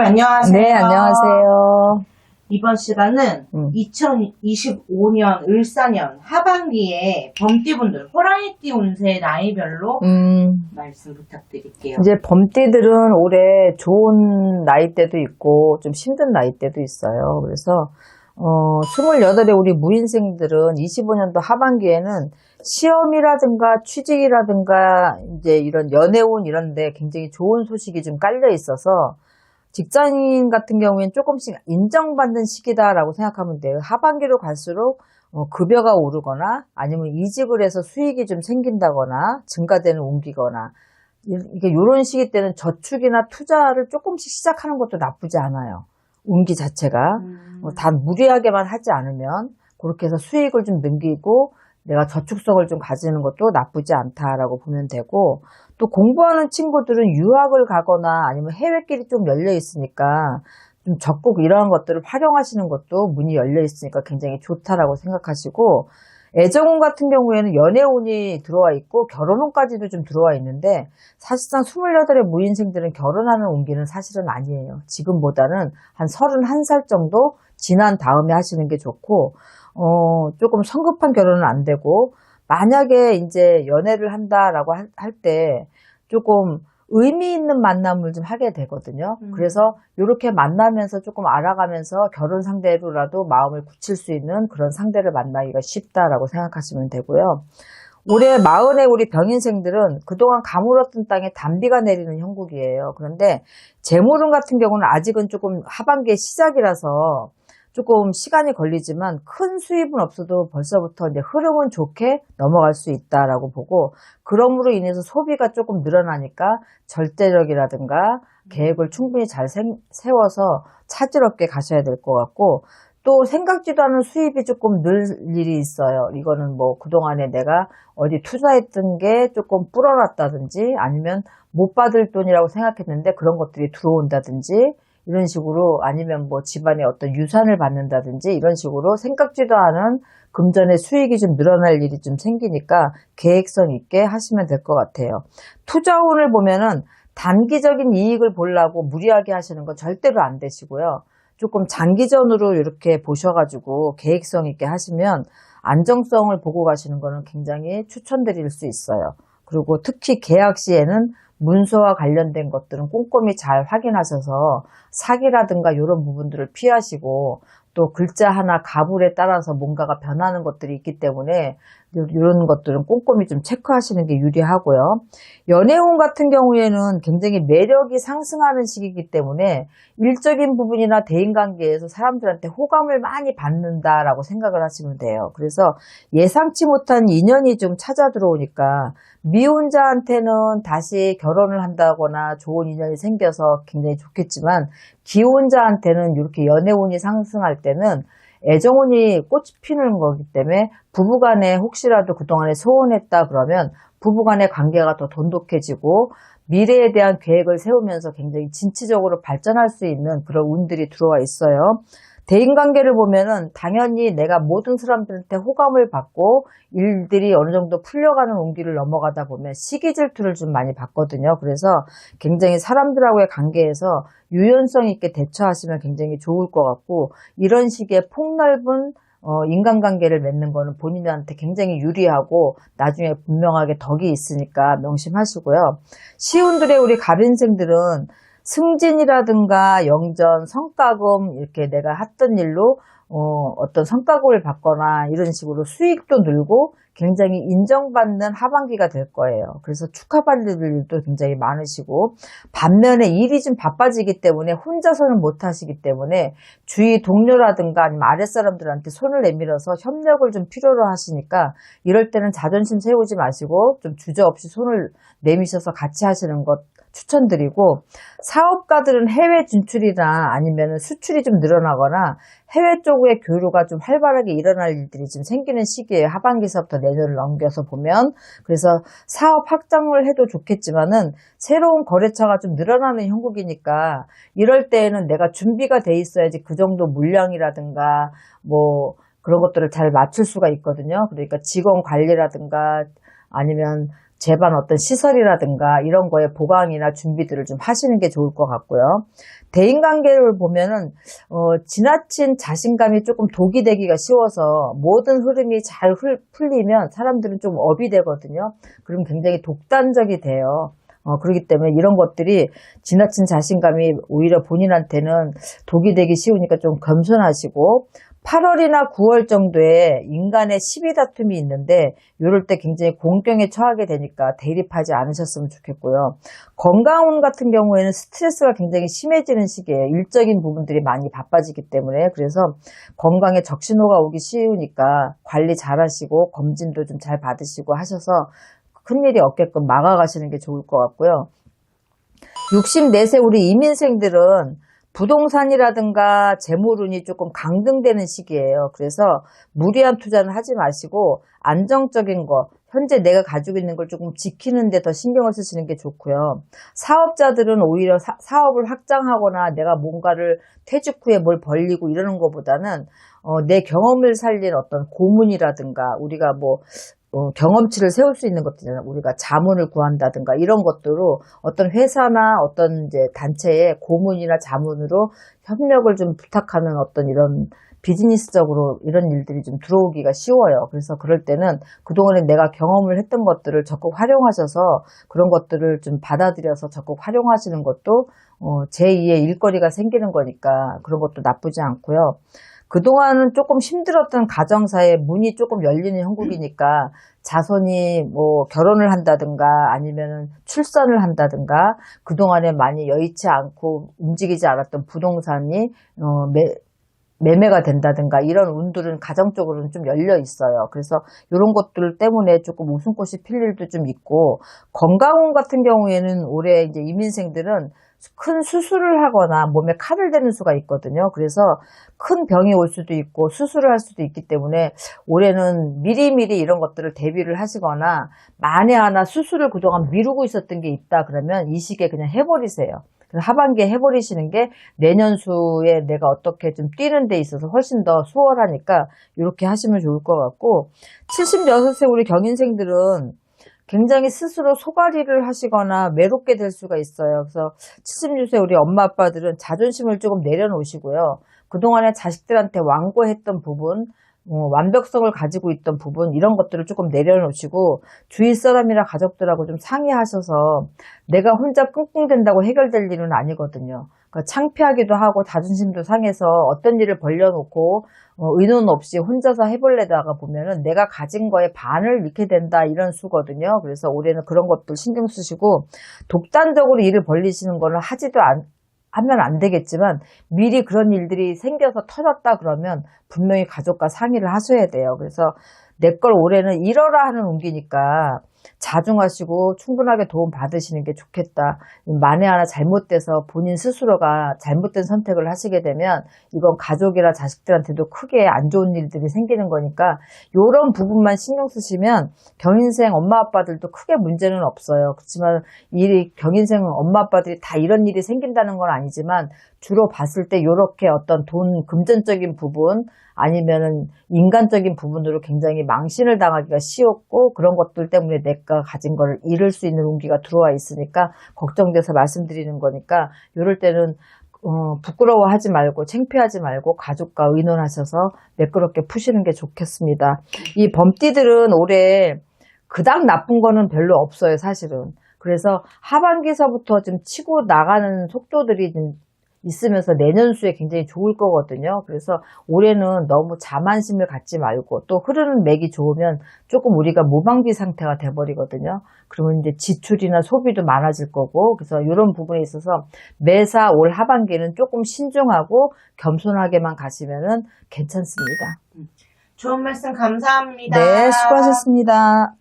안녕하세요. 네, 안녕하세요. 이번 시간은 2025년 을사년 하반기에 범띠분들 호랑이띠 운세 나이별로 말씀 부탁드릴게요. 이제 범띠들은 올해 좋은 나이대도 있고 좀 힘든 나이대도 있어요. 그래서 28의 우리 무인생들은 25년도 하반기에는 시험이라든가 취직이라든가 이제 이런 연애운 이런데 굉장히 좋은 소식이 좀 깔려 있어서 직장인 같은 경우에는 조금씩 인정받는 시기다라고 생각하면 돼요. 하반기로 갈수록 급여가 오르거나 아니면 이직을 해서 수익이 좀 생긴다거나 증가되는 옮기거나 이게 이런 시기 때는 저축이나 투자를 조금씩 시작하는 것도 나쁘지 않아요. 운기 자체가 단 무리하게만 하지 않으면 그렇게 해서 수익을 좀 넘기고 내가 저축성을 좀 가지는 것도 나쁘지 않다라고 보면 되고, 또 공부하는 친구들은 유학을 가거나 아니면 해외길이 좀 열려 있으니까 좀 적극 이러한 것들을 활용하시는 것도 문이 열려 있으니까 굉장히 좋다라고 생각하시고, 애정운 같은 경우에는 연애운이 들어와 있고 결혼운까지도 좀 들어와 있는데 사실상 28의 무인생들은 결혼하는 운기는 사실은 아니에요. 지금보다는 한 31살 정도 지난 다음에 하시는 게 좋고, 조금 성급한 결혼은 안 되고, 만약에 이제 연애를 한다라고 할 때 조금 의미 있는 만남을 좀 하게 되거든요. 그래서 이렇게 만나면서 조금 알아가면서 결혼 상대로라도 마음을 굳힐 수 있는 그런 상대를 만나기가 쉽다라고 생각하시면 되고요. 올해 40의 우리 병인생들은 그동안 가물었던 땅에 단비가 내리는 형국이에요. 그런데 재물운 같은 경우는 아직은 조금 하반기의 시작이라서 조금 시간이 걸리지만 큰 수입은 없어도 벌써부터 이제 흐름은 좋게 넘어갈 수 있다라고 보고, 그럼으로 인해서 소비가 조금 늘어나니까 절대력이라든가 계획을 충분히 잘 세워서 차질없게 가셔야 될 것 같고, 또 생각지도 않은 수입이 조금 늘 일이 있어요. 이거는 뭐 그동안에 내가 어디 투자했던 게 조금 불어났다든지 아니면 못 받을 돈이라고 생각했는데 그런 것들이 들어온다든지 이런 식으로, 아니면 뭐 집안에 어떤 유산을 받는다든지 이런 식으로 생각지도 않은 금전의 수익이 좀 늘어날 일이 좀 생기니까 계획성 있게 하시면 될 것 같아요. 투자운을 보면은 단기적인 이익을 보려고 무리하게 하시는 건 절대로 안 되시고요. 조금 장기전으로 이렇게 보셔가지고 계획성 있게 하시면 안정성을 보고 가시는 거는 굉장히 추천드릴 수 있어요. 그리고 특히 계약 시에는 문서와 관련된 것들은 꼼꼼히 잘 확인하셔서 사기라든가 이런 부분들을 피하시고, 또 글자 하나 가불에 따라서 뭔가가 변하는 것들이 있기 때문에 이런 것들은 꼼꼼히 좀 체크하시는 게 유리하고요. 연애운 같은 경우에는 굉장히 매력이 상승하는 시기이기 때문에 일적인 부분이나 대인관계에서 사람들한테 호감을 많이 받는다라고 생각을 하시면 돼요. 그래서 예상치 못한 인연이 좀 찾아 들어오니까 미혼자한테는 다시 결혼을 한다거나 좋은 인연이 생겨서 굉장히 좋겠지만, 기혼자한테는 이렇게 연애운이 상승할 때는 애정운이 꽃이 피는 거기 때문에 부부간에 혹시라도 그동안에 소원했다 그러면 부부간의 관계가 더 돈독해지고 미래에 대한 계획을 세우면서 굉장히 진취적으로 발전할 수 있는 그런 운들이 들어와 있어요. 대인관계를 보면은 당연히 내가 모든 사람들한테 호감을 받고 일들이 어느 정도 풀려가는 운기를 넘어가다 보면 시기 질투를 좀 많이 받거든요. 그래서 굉장히 사람들하고의 관계에서 유연성 있게 대처하시면 굉장히 좋을 것 같고, 이런 식의 폭넓은 인간관계를 맺는 거는 본인한테 굉장히 유리하고 나중에 분명하게 덕이 있으니까 명심하시고요. 시운들의 우리 갑인생들은 승진이라든가 영전, 성과금, 이렇게 내가 했던 일로 어떤 성과금을 받거나 이런 식으로 수익도 늘고 굉장히 인정받는 하반기가 될 거예요. 그래서 축하받을 일도 굉장히 많으시고, 반면에 일이 좀 바빠지기 때문에 혼자서는 못 하시기 때문에 주위 동료라든가 아니면 아랫사람들한테 손을 내밀어서 협력을 좀 필요로 하시니까 이럴 때는 자존심 세우지 마시고 좀 주저없이 손을 내미셔서 같이 하시는 것 추천드리고, 사업가들은 해외 진출이나 아니면 수출이 좀 늘어나거나 해외 쪽의 교류가 좀 활발하게 일어날 일들이 좀 생기는 시기에 하반기서부터 내년을 넘겨서 보면, 그래서 사업 확장을 해도 좋겠지만은 새로운 거래처가 좀 늘어나는 형국이니까 이럴 때에는 내가 준비가 돼 있어야지 그 정도 물량이라든가 뭐 그런 것들을 잘 맞출 수가 있거든요. 그러니까 직원 관리라든가 아니면 재반 어떤 시설이라든가 이런 거에 보강이나 준비들을 좀 하시는 게 좋을 것 같고요. 대인관계를 보면은 지나친 자신감이 조금 독이 되기가 쉬워서 모든 흐름이 잘 풀리면 사람들은 좀 업이 되거든요. 그럼 굉장히 독단적이 돼요. 그렇기 때문에 이런 것들이 지나친 자신감이 오히려 본인한테는 독이 되기 쉬우니까 좀 겸손하시고 8월이나 9월 정도에 인간의 시비 다툼이 있는데 이럴 때 굉장히 공경에 처하게 되니까 대립하지 않으셨으면 좋겠고요. 건강운 같은 경우에는 스트레스가 굉장히 심해지는 시기예요. 일적인 부분들이 많이 바빠지기 때문에 그래서 건강에 적신호가 오기 쉬우니까 관리 잘 하시고 검진도 좀 잘 받으시고 하셔서 큰일이 없게끔 막아가시는 게 좋을 것 같고요. 64세 우리 이민생들은 부동산이라든가 재물운이 조금 강등되는 시기예요. 그래서 무리한 투자는 하지 마시고 안정적인 거, 현재 내가 가지고 있는 걸 조금 지키는 데 더 신경을 쓰시는 게 좋고요. 사업자들은 오히려 사업을 확장하거나 내가 뭔가를 퇴직 후에 뭘 벌리고 이러는 것보다는 내 경험을 살린 어떤 고문이라든가 우리가 경험치를 세울 수 있는 것들이잖아요. 우리가 자문을 구한다든가 이런 것들로 어떤 회사나 어떤 이제 단체의 고문이나 자문으로 협력을 좀 부탁하는 어떤 이런 비즈니스적으로 이런 일들이 좀 들어오기가 쉬워요. 그래서 그럴 때는 그동안에 내가 경험을 했던 것들을 적극 활용하셔서 그런 것들을 좀 받아들여서 적극 활용하시는 것도 제2의 일거리가 생기는 거니까 그런 것도 나쁘지 않고요. 그동안은 조금 힘들었던 가정사에 문이 조금 열리는 형국이니까 자손이 결혼을 한다든가 아니면 출산을 한다든가 그동안에 많이 여의치 않고 움직이지 않았던 부동산이 매매가 된다든가 이런 운들은 가정적으로는 좀 열려 있어요. 그래서 이런 것들 때문에 조금 웃음꽃이 필 일도 좀 있고 건강운 같은 경우에는 올해 이제 이민생들은 큰 수술을 하거나 몸에 칼을 대는 수가 있거든요. 그래서 큰 병이 올 수도 있고 수술을 할 수도 있기 때문에 올해는 미리미리 이런 것들을 대비를 하시거나 만에 하나 수술을 그동안 미루고 있었던 게 있다 그러면 이 시기에 그냥 해버리세요. 하반기에 해버리시는 게 내년수에 내가 어떻게 좀 뛰는 데 있어서 훨씬 더 수월하니까 이렇게 하시면 좋을 것 같고 76세 우리 경인생들은 굉장히 스스로 소가리를 하시거나 외롭게 될 수가 있어요. 그래서 76세 우리 엄마 아빠들은 자존심을 조금 내려놓으시고요. 그동안에 자식들한테 완고했던 부분, 완벽성을 가지고 있던 부분 이런 것들을 조금 내려놓으시고 주위 사람이나 가족들하고 좀 상의하셔서 내가 혼자 끙끙댄다고 해결될 일은 아니거든요. 그러니까 창피하기도 하고 자존심도 상해서 어떤 일을 벌려놓고 의논 없이 혼자서 해볼래다가 보면은 내가 가진 거에 반을 잃게 된다 이런 수거든요. 그래서 올해는 그런 것들 신경 쓰시고 독단적으로 일을 벌리시는 거는 하면 안 되겠지만 미리 그런 일들이 생겨서 터졌다 그러면 분명히 가족과 상의를 하셔야 돼요. 그래서 내 걸 올해는 이뤄라 하는 운기니까 자중하시고 충분하게 도움 받으시는 게 좋겠다. 만에 하나 잘못돼서 본인 스스로가 잘못된 선택을 하시게 되면 이건 가족이나 자식들한테도 크게 안 좋은 일들이 생기는 거니까 이런 부분만 신경 쓰시면 경인생 엄마 아빠들도 크게 문제는 없어요. 그렇지만 경인생 엄마 아빠들이 다 이런 일이 생긴다는 건 아니지만 주로 봤을 때 이렇게 어떤 금전적인 부분 아니면은 인간적인 부분으로 굉장히 망신을 당하기가 쉬웠고 그런 것들 때문에 내가 가진 걸 잃을 수 있는 운기가 들어와 있으니까 걱정돼서 말씀드리는 거니까 이럴 때는 부끄러워하지 말고 창피하지 말고 가족과 의논하셔서 매끄럽게 푸시는 게 좋겠습니다. 이 범띠들은 올해 그닥 나쁜 거는 별로 없어요, 사실은. 그래서 하반기서부터 좀 치고 나가는 속도들이 좀 있으면서 내년수에 굉장히 좋을 거거든요. 그래서 올해는 너무 자만심을 갖지 말고 또 흐르는 맥이 좋으면 조금 우리가 무방비 상태가 돼버리거든요. 그러면 이제 지출이나 소비도 많아질 거고 그래서 이런 부분에 있어서 매사 올 하반기는 조금 신중하고 겸손하게만 가시면은 괜찮습니다. 좋은 말씀 감사합니다. 네, 수고하셨습니다.